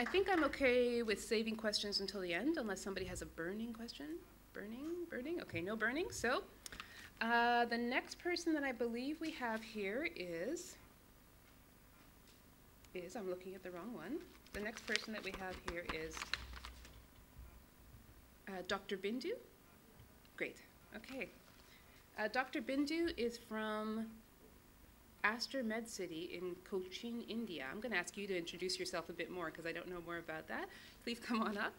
I think I'm okay with saving questions until the end, unless somebody has a burning question. Burning? Okay, no burning. So the next person that I believe we have here is, I'm looking at the wrong one. The next person that we have here is Dr. Bindu. Great, okay. Dr. Bindu is from Aster Medcity in Cochin, India. I'm going to ask you to introduce yourself a bit more because I don't know more about that. Please come on up.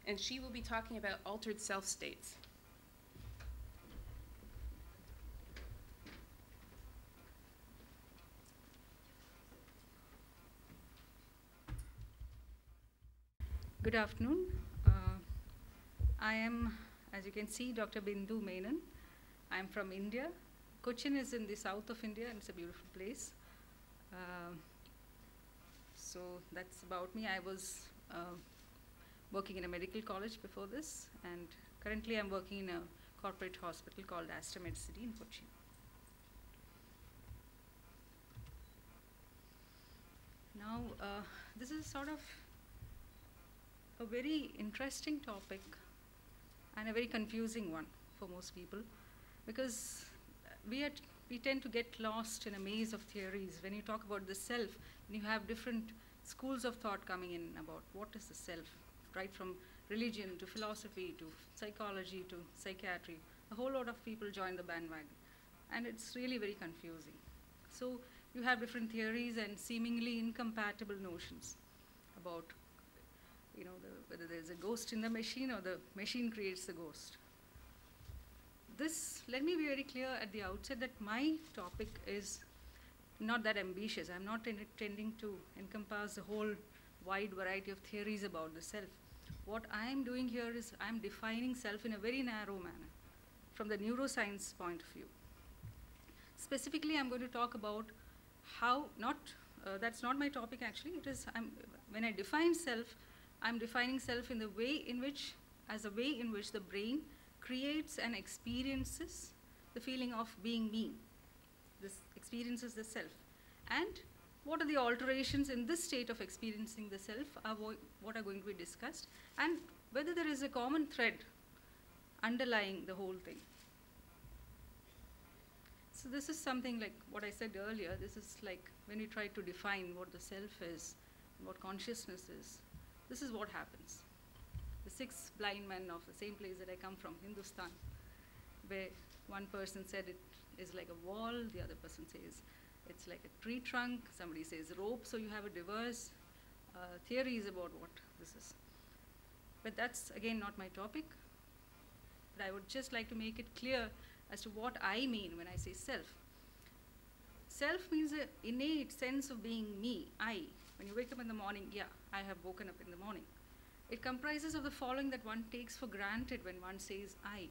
And she will be talking about altered self states. Good afternoon. I am, as you can see, Dr. Bindu Menon. I am from India. Cochin is in the south of India, and it's a beautiful place. So that's about me. I was working in a medical college before this, and currently I'm working in a corporate hospital called Aster Medcity in Cochin. Now, this is sort of a very interesting topic and a very confusing one for most people, because we tend to get lost in a maze of theories. When you talk about the self, you have different schools of thought coming in about what is the self, right from religion to philosophy to psychology to psychiatry. A whole lot of people join the bandwagon, and it's really very confusing. So you have different theories and seemingly incompatible notions about whether there's a ghost in the machine or the machine creates the ghost. Let me be very clear at the outset that my topic is not that ambitious. I'm not intending to encompass a whole wide variety of theories about the self. What I'm doing here is I'm defining self in a very narrow manner from the neuroscience point of view. Specifically, I'm going to talk about how, that's not my topic actually, when I define self, I'm defining self in the way in which, as a way in which the brain creates and experiences the feeling of being me. This experiences the self. And what are the alterations in this state of experiencing the self are what are going to be discussed, and whether there is a common thread underlying the whole thing. So this is something like what I said earlier. This is like when you try to define what the self is, what consciousness is. This is what happens. The 6 blind men of the same place that I come from, Hindustan, where one person said it is like a wall, the other person says it's like a tree trunk, somebody says rope, so you have a diverse theories about what this is. But that's, again, not my topic. But I would just like to make it clear as to what I mean when I say self. Self means an innate sense of being me, I. When you wake up in the morning, yeah, I have woken up in the morning. It comprises of the following that one takes for granted when one says I.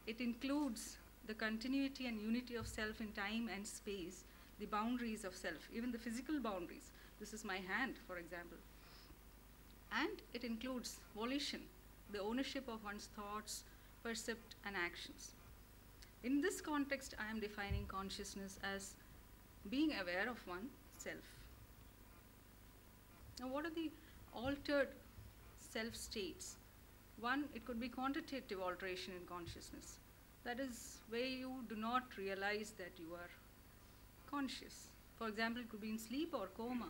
It includes the continuity and unity of self in time and space, the boundaries of self, even the physical boundaries. This is my hand, for example. And it includes volition, the ownership of one's thoughts, percept, and actions. In this context, I am defining consciousness as being aware of oneself. Now, what are the altered self states? One, it could be quantitative alteration in consciousness. That is where you do not realize that you are conscious. For example, it could be in sleep or coma,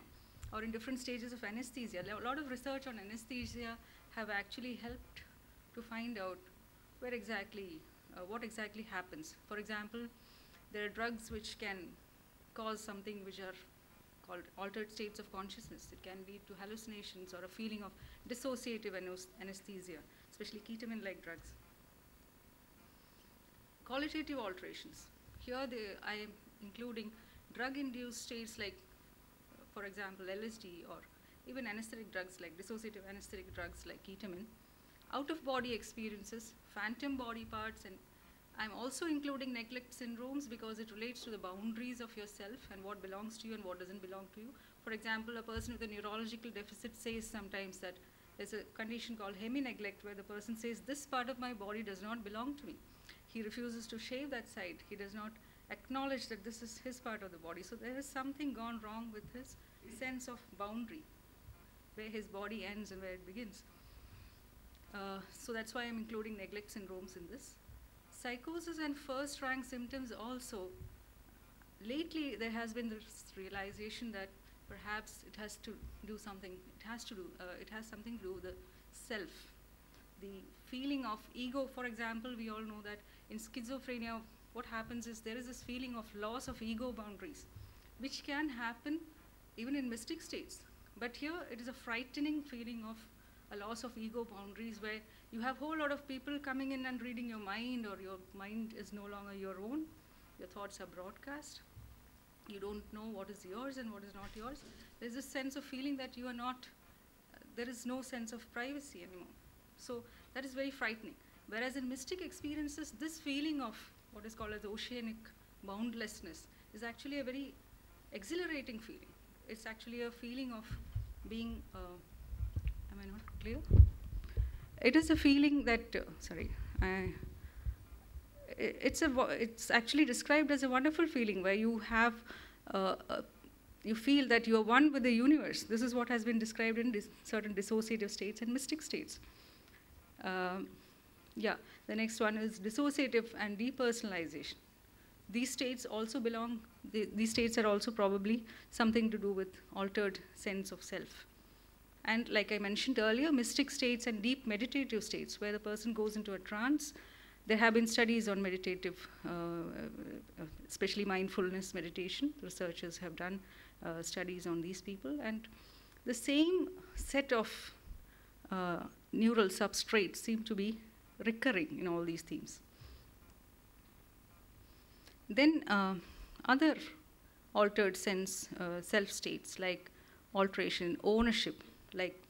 or in different stages of anesthesia. A lot of research on anesthesia have actually helped to find out what exactly happens. For example, there are drugs which can cause something which are called altered states of consciousness. It can lead to hallucinations or a feeling of dissociative anesthesia, especially ketamine-like drugs. Qualitative alterations. Here I am including drug-induced states like, for example, LSD, or even anesthetic drugs like dissociative anesthetic drugs like ketamine. Out-of-body experiences, phantom body parts, and I'm also including neglect syndromes because it relates to the boundaries of yourself and what belongs to you and what doesn't belong to you. For example, a person with a neurological deficit says sometimes that there's a condition called hemi-neglect where the person says, this part of my body does not belong to me. He refuses to shave that side. He does not acknowledge that this is his part of the body. So there is something gone wrong with his sense of boundary. where his body ends and where it begins. So that's why I'm including neglect syndromes in this. Psychosis and first-rank symptoms also. Lately, there has been this realization that perhaps it has to do something. It has something to do with the self, the feeling of ego. For example, we all know that in schizophrenia, what happens is there is this feeling of loss of ego boundaries, which can happen even in mystic states. But here, it is a frightening feeling of a loss of ego boundaries, where you have a whole lot of people coming in and reading your mind, or your mind is no longer your own. Your thoughts are broadcast. You don't know what is yours and what is not yours. There's a sense of feeling that you are not, there is no sense of privacy anymore. So that is very frightening. Whereas in mystic experiences, this feeling of what is called as oceanic boundlessness is actually a very exhilarating feeling. It's actually a feeling of being, am I not clear? It is a feeling that, it's actually described as a wonderful feeling where you have, you feel that you are one with the universe. This is what has been described in certain dissociative states and mystic states. Yeah, the next one is dissociative and depersonalization. These states also belong, these states are also probably something to do with altered sense of self. And like I mentioned earlier, mystic states and deep meditative states where the person goes into a trance. There have been studies on meditative, especially mindfulness meditation. Researchers have done studies on these people. And the same set of neural substrates seem to be recurring in all these themes. Then other altered sense self states like alteration, ownership, like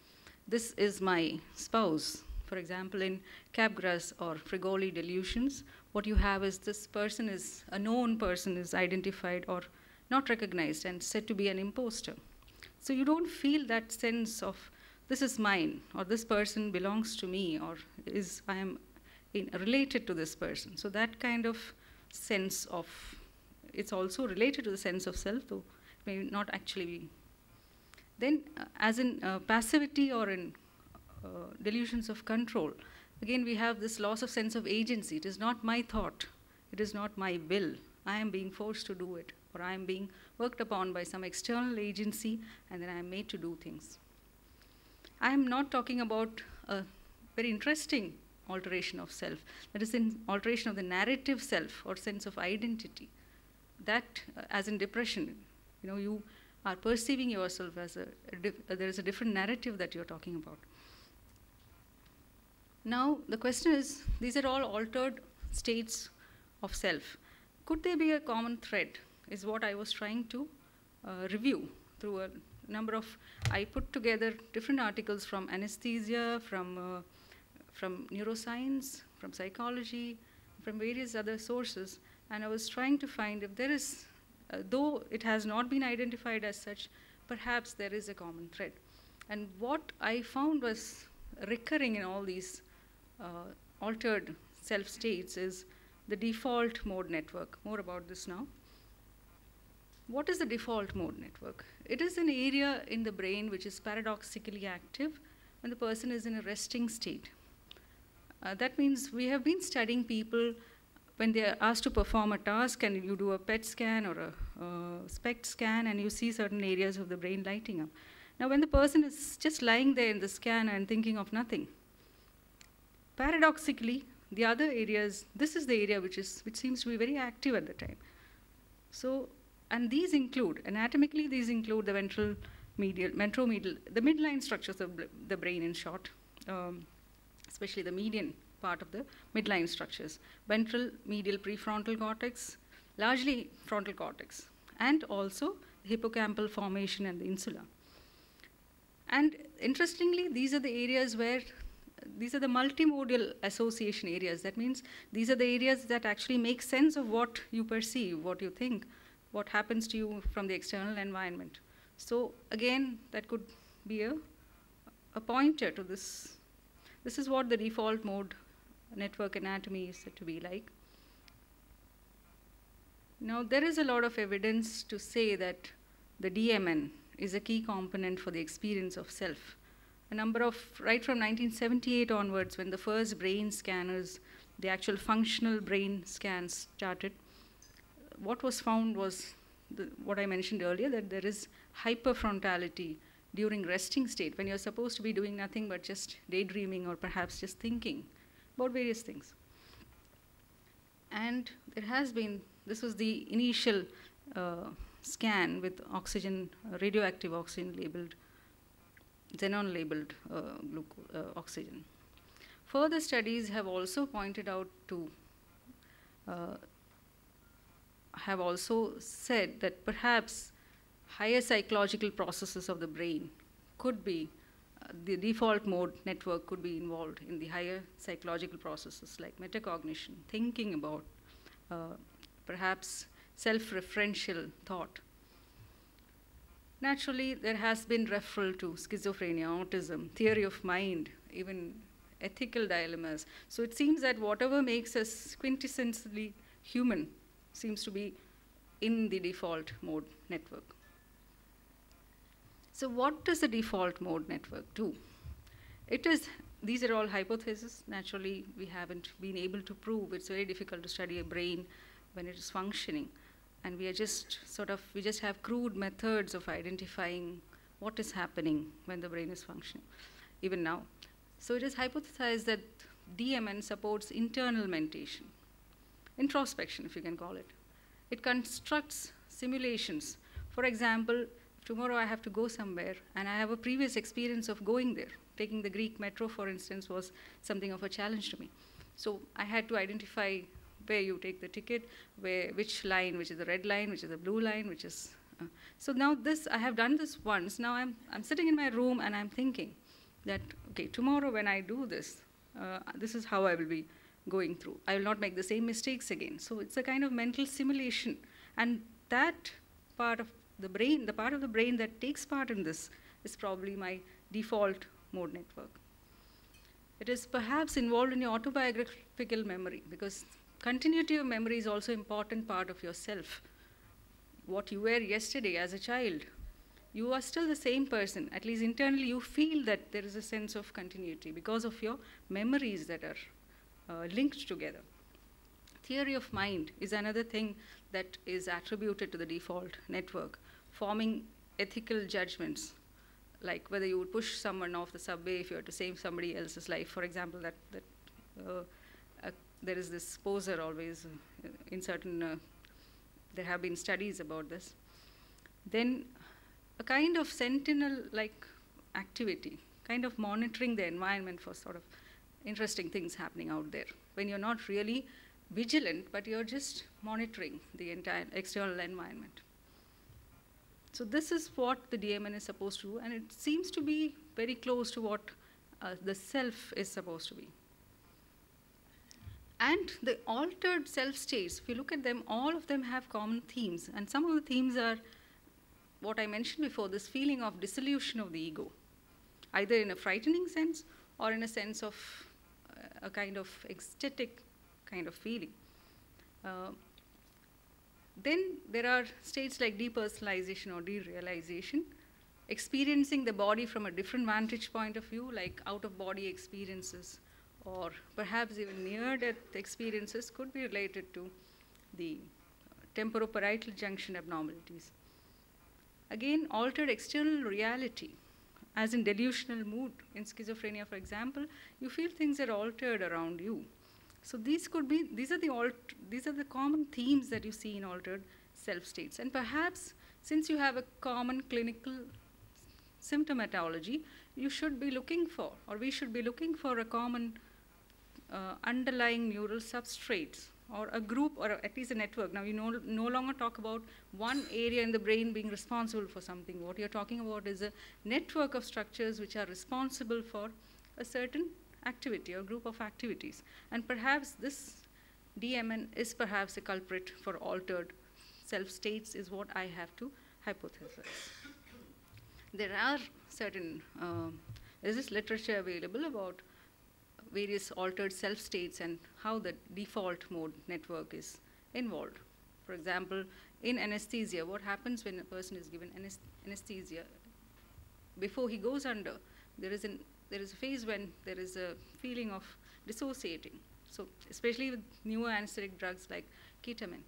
this is my spouse. For example, in Capgras or Frigoli delusions, what you have is this person is, a known person is identified or not recognized and said to be an imposter. So you don't feel that sense of this is mine, or this person belongs to me, or I am related to this person. So that kind of sense of, it's also related to the sense of self, though it may not actually be. Then as in passivity or in delusions of control, again we have this loss of sense of agency. It is not my thought, it is not my will. I am being forced to do it, or I am being worked upon by some external agency, and then I am made to do things. I am not talking about a very interesting alteration of self, that is an alteration of the narrative self or sense of identity. That, as in depression, you are perceiving yourself as there is a different narrative that you're talking about. Now, the question is, these are all altered states of self. Could there be a common thread, is what I was trying to review through a number of, I put together different articles from anesthesia, from neuroscience, from psychology, from various other sources, and I was trying to find if there is, though it has not been identified as such, perhaps there is a common thread. And what I found was recurring in all these altered self states is the default mode network. More about this now. What is the default mode network? It is an area in the brain which is paradoxically active when the person is in a resting state. That means we have been studying people when they are asked to perform a task, and you do a PET scan or a SPECT scan, and you see certain areas of the brain lighting up. Now, when the person is just lying there in the scan and thinking of nothing, paradoxically, the other areas, this is the area which seems to be very active at the time. So, and these include, anatomically, these include the ventral medial, ventromedial, the midline structures of the brain in short, especially the median part of the midline structures. Ventral, medial, prefrontal cortex, largely frontal cortex, and also the hippocampal formation and the insula. And interestingly, these are the areas where, these are the multimodal association areas. That means these are the areas that actually make sense of what you perceive, what you think, what happens to you from the external environment. So again, that could be a pointer to this. This is what the default mode network anatomy is said to be like. Now, there is a lot of evidence to say that the DMN, is a key component for the experience of self. Right from 1978 onwards, when the first brain scanners, the actual functional brain scans started, what was found was what I mentioned earlier, that there is hyperfrontality during resting state, when you're supposed to be doing nothing but just daydreaming or perhaps just thinking about various things. And there has been, this was the initial scan with oxygen, radioactive oxygen labeled, xenon labeled oxygen. Further studies have also pointed out to, have also said that perhaps higher psychological processes of the brain could be, the default mode network could be involved in the higher psychological processes like metacognition, thinking about, perhaps self-referential thought. Naturally, there has been referral to schizophrenia, autism, theory of mind, even ethical dilemmas. So it seems that whatever makes us quintessentially human seems to be in the default mode network. So what does the default mode network do? These are all hypotheses. Naturally, we haven't been able to prove. It's very difficult to study a brain when it is functioning. And we just have crude methods of identifying what is happening when the brain is functioning, even now. So it is hypothesized that DMN supports internal mentation, introspection, if you can call it. It constructs simulations. For example, tomorrow I have to go somewhere, and I have a previous experience of going there. Taking the Greek metro, for instance, was something of a challenge to me. So I had to identify where you take the ticket, which line, which is the red line, which is the blue line, which is... So now I have done this once. Now I'm sitting in my room, and I'm thinking that, okay, tomorrow when I do this, this is how I will be going through. I will not make the same mistakes again. So it's a kind of mental simulation. And that part of the brain, the part of the brain that takes part in this, is probably my default mode network. It is perhaps involved in your autobiographical memory, because continuity of memory is also an important part of yourself. What you were yesterday as a child, you are still the same person. At least internally, you feel that there is a sense of continuity because of your memories that are linked together. Theory of mind is another thing that is attributed to the default network, forming ethical judgments, like whether you would push someone off the subway if you were to save somebody else's life. For example, there is this poser always in certain, there have been studies about this. Then a kind of sentinel-like activity, kind of monitoring the environment for sort of interesting things happening out there, when you're not really vigilant, but you're just monitoring the entire external environment. So this is what the DMN is supposed to do, and it seems to be very close to what the self is supposed to be. And the altered self states, if you look at them, all of them have common themes. And some of the themes are what I mentioned before, this feeling of dissolution of the ego, either in a frightening sense or in a sense of a kind of ecstatic kind of feeling. Then there are states like depersonalization or derealization, experiencing the body from a different vantage point of view, like out-of-body experiences, or perhaps even near-death experiences could be related to the temporoparietal junction abnormalities. Again, altered external reality, as in delusional mood. In schizophrenia, for example, you feel things are altered around you. So these are the common themes that you see in altered self states. And perhaps, since you have a common clinical symptomatology, you should be looking for, or we should be looking for a common underlying neural substrates, or a group, or at least a network. Now, you no longer talk about one area in the brain being responsible for something. What you're talking about is a network of structures which are responsible for a certain activity or group of activities. And perhaps this DMN is perhaps a culprit for altered self-states, is what I have to hypothesize. There are certain, there's this literature available about various altered self-states and how the default mode network is involved. For example, in anesthesia, what happens when a person is given anesthesia, before he goes under, there is a phase when there is a feeling of dissociating. So especially with newer anesthetic drugs like ketamine,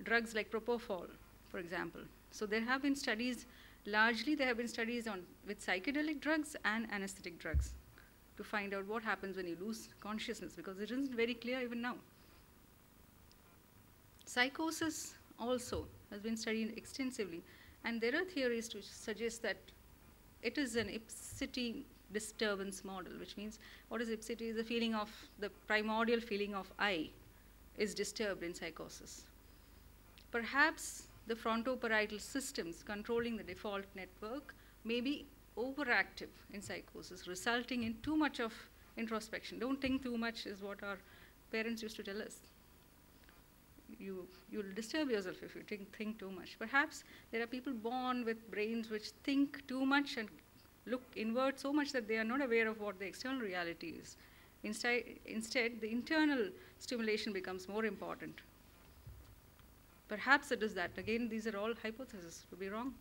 drugs like propofol, for example. So there have been studies, largely there have been studies with psychedelic drugs and anesthetic drugs to find out what happens when you lose consciousness, because it isn't very clear even now. Psychosis also has been studied extensively, and there are theories to suggest that it is an ipsity disturbance model, which means what is ipsity? The feeling of, the primordial feeling of I is disturbed in psychosis. Perhaps the frontoparietal systems controlling the default network may be overactive in psychosis, resulting in too much of introspection. Don't think too much is what our parents used to tell us. You'll disturb yourself if you think too much. Perhaps there are people born with brains which think too much and look inward so much that they are not aware of what the external reality is. Instead, the internal stimulation becomes more important. Perhaps it is that. Again, these are all hypotheses, to be wrong.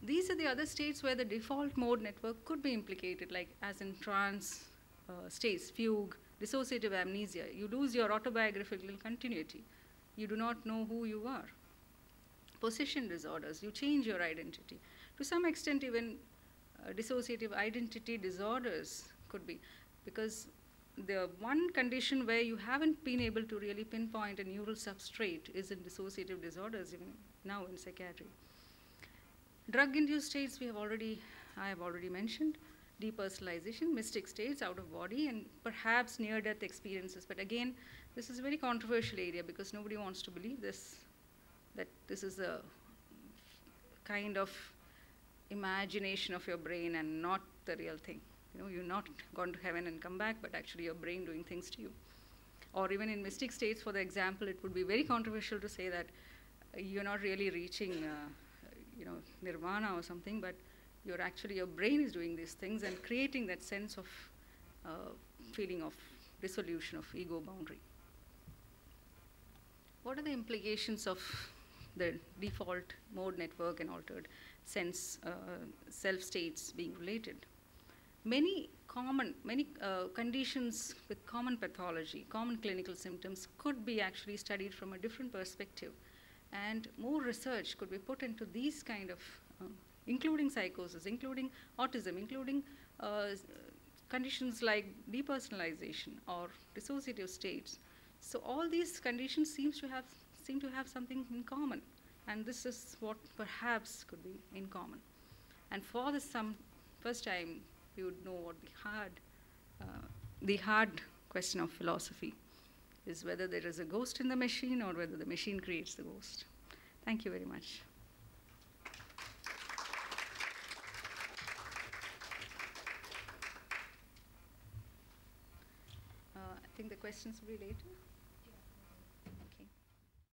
These are the other states where the default mode network could be implicated, like as in trance states, fugue, dissociative amnesia. You lose your autobiographical continuity. You do not know who you are. Possession disorders, you change your identity. To some extent, even dissociative identity disorders could be, because the one condition where you haven't been able to really pinpoint a neural substrate is in dissociative disorders, even now in psychiatry. Drug-induced states I have already mentioned. Depersonalization, mystic states, out of body, and perhaps near-death experiences. But again, this is a very controversial area because nobody wants to believe this, that this is a kind of imagination of your brain and not the real thing. You know, you're not gone to heaven and come back, but actually your brain doing things to you. Or even in mystic states, for the example, it would be very controversial to say that you're not really reaching nirvana or something, but your brain is doing these things and creating that sense of feeling of dissolution of ego boundary. What are the implications of the default mode network and altered sense self states being related? Many conditions with common pathology, common clinical symptoms could be actually studied from a different perspective, and more research could be put into these kind of including psychosis, including autism, including conditions like depersonalization or dissociative states. So all these conditions seem to have something in common, and this is what perhaps could be in common. And for this first time, we would know what the hard question of philosophy is, whether there is a ghost in the machine or whether the machine creates the ghost. Thank you very much. I think the questions will be later.